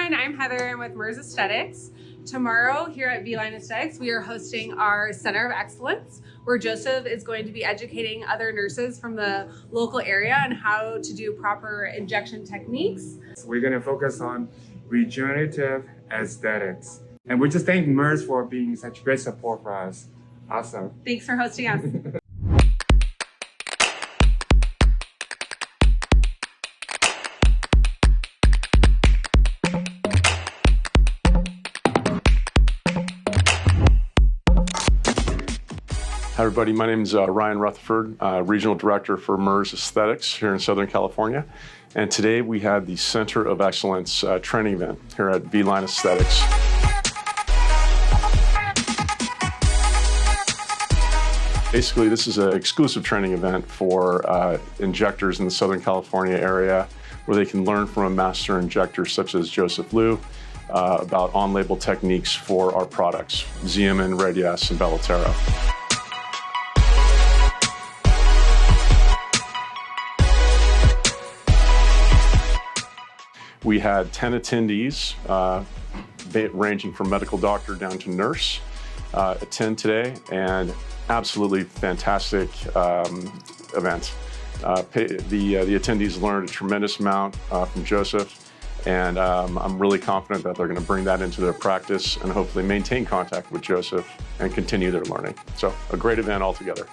everyone, I'm Heather. I'm with Merz Aesthetics. Tomorrow here at VLine Aesthetics, we are hosting our Center of Excellence, where Joseph is going to be educating other nurses from the local area on how to do proper injection techniques. We're going to focus on regenerative aesthetics. And we just thank Merz for being such great support for us. Awesome. Thanks for hosting us. Hi everybody, my name is Ryan Rutherford, Regional Director for Merz Aesthetics here in Southern California. And today we had the Center of Excellence training event here at VLine Aesthetics. Basically, this is an exclusive training event for injectors in the Southern California area where they can learn from a master injector such as Joseph Liu about on-label techniques for our products, Xeomin, Radiesse, and Belotero. We had 10 attendees, ranging from medical doctor down to nurse, attend today, and absolutely fantastic event. The attendees learned a tremendous amount from Joseph, and I'm really confident that they're going to bring that into their practice and hopefully maintain contact with Joseph and continue their learning. So a great event altogether.